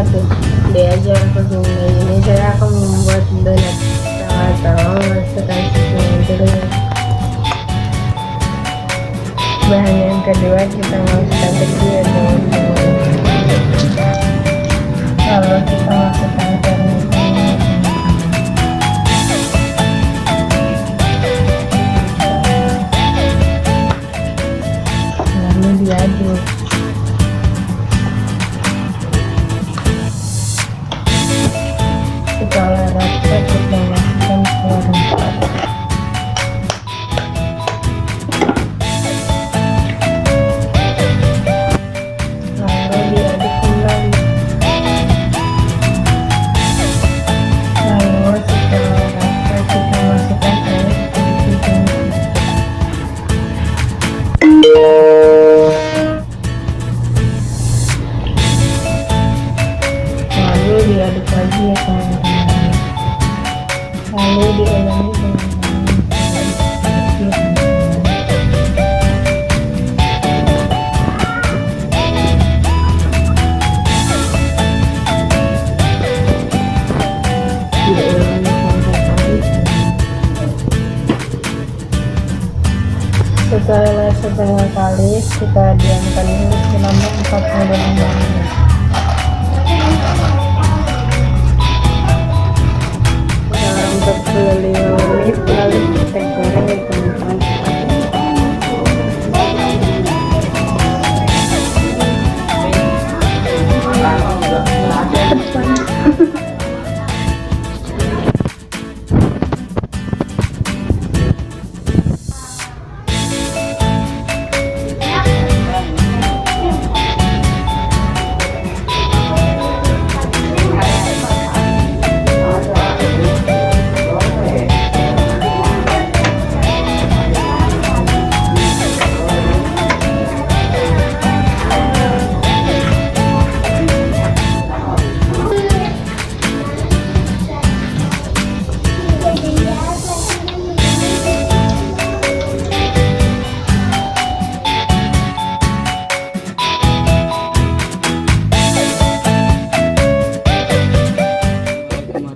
wabarakatuh. Di ajaran pergabungan ini saya akan membuat donat. Pertama-tama masukkan susunya dulu. Bahan yang kedua kita masukkan terigu teman-teman. Lalu kita masukkan garam. Lalu diaduk. Setelah rata kita masukkan telur empat. Lalu diaduk kembali. Lalu setelah rata kita masukkan air sedikit. Lalu diaduk lagi ya teman-teman. Lalu diulangi setelah setengah kali kita diamkan dulu selama 45 menit. Dalam 45 menit lalu kita goreng ya teman-teman.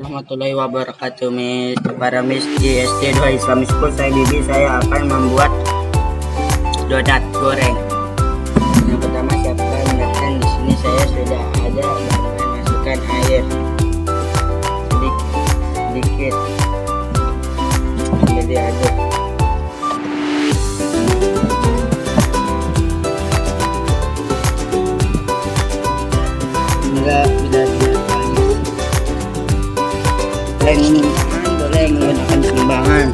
Warahmatullahi wabarakatuh. Para Miss di SD Dhuhaa Islamic School, saya Habibi. Saya akan membuat donat goreng. Yang pertama siapkan minyak. Di sini saya sudah ada, masukkan air sedikit, jadi aduk. Enggak benar-benar boleh menggunakan timbangan.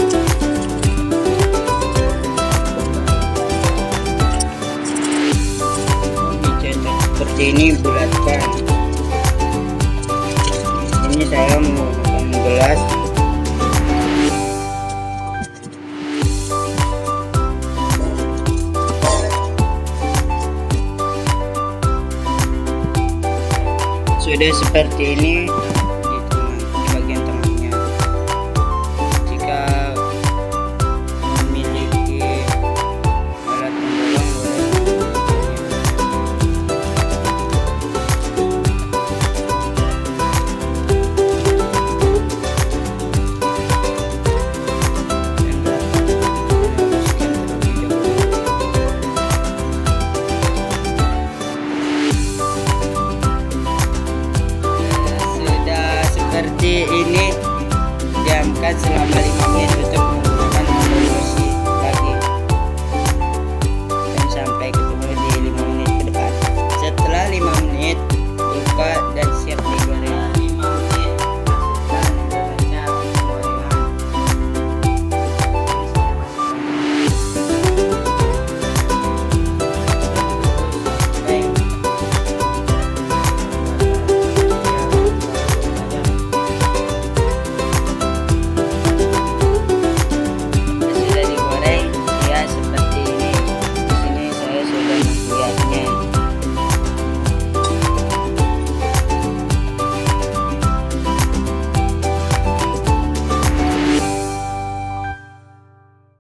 Dicetak seperti ini, bulatkan. Ini saya menggunakan gelas. Sudah seperti ini.